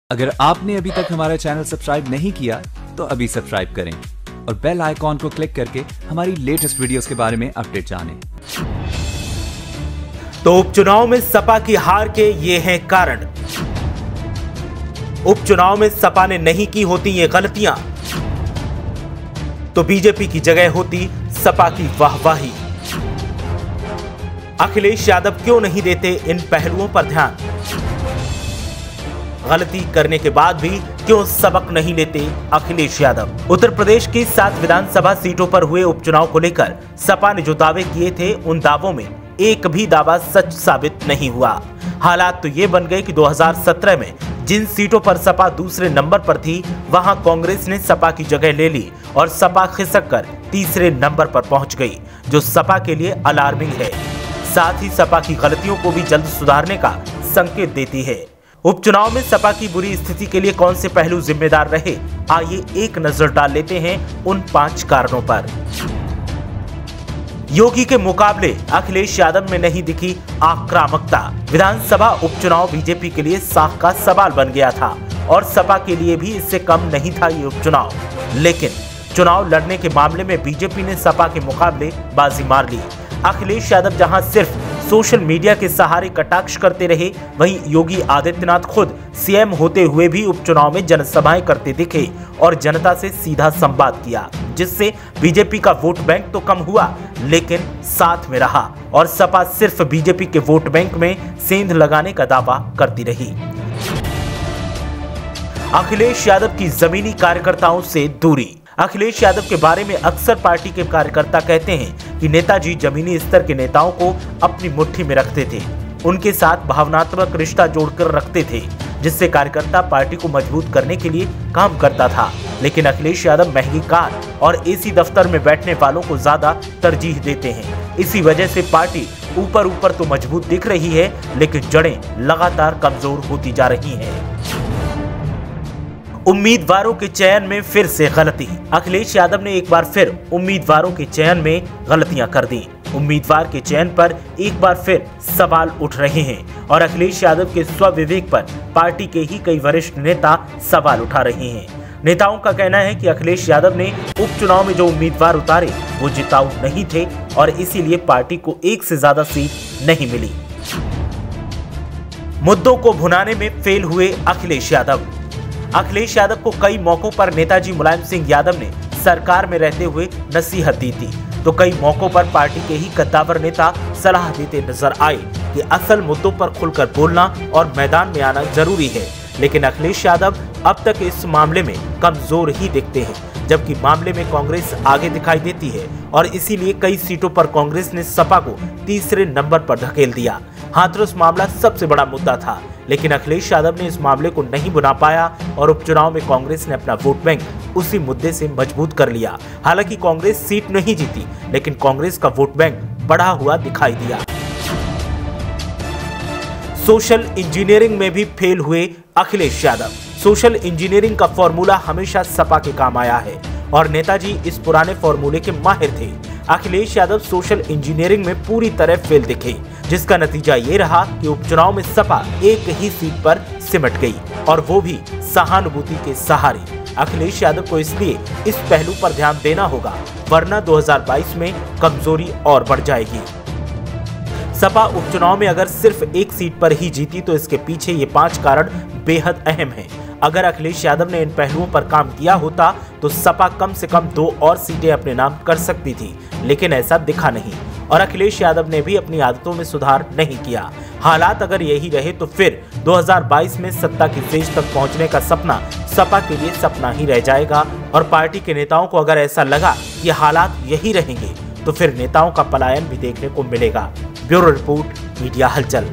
अगर आपने अभी तक हमारा चैनल सब्सक्राइब नहीं किया तो अभी सब्सक्राइब करें और बेल आइकॉन को क्लिक करके हमारी लेटेस्ट वीडियोस के बारे में अपडेट जानें। तो उपचुनाव में सपा की हार के ये हैं कारण। उपचुनाव में सपा ने नहीं की होती ये गलतियां तो बीजेपी की जगह होती सपा की वाहवाही। अखिलेश यादव क्यों नहीं देते इन पहलुओं पर ध्यान? गलती करने के बाद भी क्यों सबक नहीं लेते अखिलेश यादव? उत्तर प्रदेश की 7 विधानसभा सीटों पर हुए उपचुनाव को लेकर सपा ने जो दावे किए थे उन दावों में एक भी दावा सच साबित नहीं हुआ। हालात तो ये बन गए कि 2017 में जिन सीटों पर सपा दूसरे नंबर पर थी वहां कांग्रेस ने सपा की जगह ले ली और सपा खिसक कर तीसरे नंबर पर पहुंच गई, जो सपा के लिए अलार्मिंग है। साथ ही सपा की गलतियों को भी जल्द सुधारने का संकेत देती है। उपचुनाव में सपा की बुरी स्थिति के लिए कौन से पहलू जिम्मेदार रहे, आइए एक नजर डाल लेते हैं उन 5 कारणों पर। योगी के मुकाबले अखिलेश यादव में नहीं दिखी आक्रामकता। विधानसभा उपचुनाव बीजेपी के लिए साख का सवाल बन गया था और सपा के लिए भी इससे कम नहीं था ये उपचुनाव। लेकिन चुनाव लड़ने के मामले में बीजेपी ने सपा के मुकाबले बाजी मार ली। अखिलेश यादव जहां सिर्फ सोशल मीडिया के सहारे कटाक्ष करते रहे, वहीं योगी आदित्यनाथ खुद सीएम होते हुए भी उपचुनाव में जनसभाएं करते दिखे और जनता से सीधा संवाद किया, जिससे बीजेपी का वोट बैंक तो कम हुआ लेकिन साथ में रहा और सपा सिर्फ बीजेपी के वोट बैंक में सेंध लगाने का दावा करती रही। अखिलेश यादव की जमीनी कार्यकर्ताओं से दूरी। अखिलेश यादव के बारे में अक्सर पार्टी के कार्यकर्ता कहते हैं कि नेताजी जमीनी स्तर के नेताओं को अपनी मुट्ठी में रखते थे, उनके साथ भावनात्मक रिश्ता जोड़कर रखते थे, जिससे कार्यकर्ता पार्टी को मजबूत करने के लिए काम करता था। लेकिन अखिलेश यादव महंगी कार और एसी दफ्तर में बैठने वालों को ज्यादा तरजीह देते हैं। इसी वजह से पार्टी ऊपर ऊपर तो मजबूत दिख रही है लेकिन जड़ें लगातार कमजोर होती जा रही हैं। उम्मीदवारों के चयन में फिर से गलती। अखिलेश यादव ने एक बार फिर उम्मीदवारों के चयन में गलतियां कर दी। उम्मीदवार के चयन पर एक बार फिर सवाल उठ रहे हैं और अखिलेश यादव के स्वविवेक पर पार्टी के ही कई वरिष्ठ नेता सवाल उठा रहे हैं। नेताओं का कहना है कि अखिलेश यादव ने उपचुनाव में जो उम्मीदवार उतारे वो जिताऊ नहीं थे और इसीलिए पार्टी को एक से ज्यादा सीट नहीं मिली। मुद्दों को भुनाने में फेल हुए अखिलेश यादव। अखिलेश यादव को कई मौकों पर नेताजी मुलायम सिंह यादव ने सरकार में रहते हुए नसीहत दी थी, तो कई मौकों पर पार्टी के ही कद्दावर नेता सलाह देते नजर आए कि असल मुद्दों पर खुलकर बोलना और मैदान में आना जरूरी है। लेकिन अखिलेश यादव अब तक इस मामले में कमजोर ही दिखते हैं, जबकि मामले में कांग्रेस आगे दिखाई देती है और इसीलिए कई सीटों पर कांग्रेस ने सपा को तीसरे नंबर पर धकेल दिया। हाथरस मामला सबसे बड़ा मुद्दा था, लेकिन अखिलेश यादव ने इस मामले को नहीं बुना पाया और उपचुनाव में कांग्रेस ने अपना वोट बैंक उसी मुद्दे से मजबूत कर लिया। हालांकि कांग्रेस सीट नहीं जीती, लेकिन कांग्रेस का वोट बैंक बढ़ा हुआ दिखाई दिया। सोशल इंजीनियरिंग में भी फेल हुए अखिलेश यादव। सोशल इंजीनियरिंग का फॉर्मूला हमेशा सपा के काम आया है और नेताजी इस पुराने फॉर्मूले के माहिर थे। अखिलेश यादव सोशल इंजीनियरिंग में पूरी तरह फेल दिखे, जिसका नतीजा ये रहा कि उपचुनाव में सपा एक ही सीट पर सिमट गई और वो भी सहानुभूति के सहारे। अखिलेश यादव को इसलिए इस पहलू पर ध्यान देना होगा, वरना 2022 में कमजोरी और बढ़ जाएगी। सपा उपचुनाव में अगर सिर्फ एक सीट पर ही जीती तो इसके पीछे ये 5 कारण बेहद अहम हैं। अगर अखिलेश यादव ने इन पहलुओं पर काम किया होता तो सपा कम से कम 2 और सीटें अपने नाम कर सकती थी, लेकिन ऐसा दिखा नहीं और अखिलेश यादव ने भी अपनी आदतों में सुधार नहीं किया। हालात अगर यही रहे तो फिर 2022 में सत्ता की सेज तक पहुंचने का सपना सपा के लिए सपना ही रह जाएगा और पार्टी के नेताओं को अगर ऐसा लगा कि हालात यही रहेंगे तो फिर नेताओं का पलायन भी देखने को मिलेगा। ब्यूरो रिपोर्ट, मीडिया हलचल।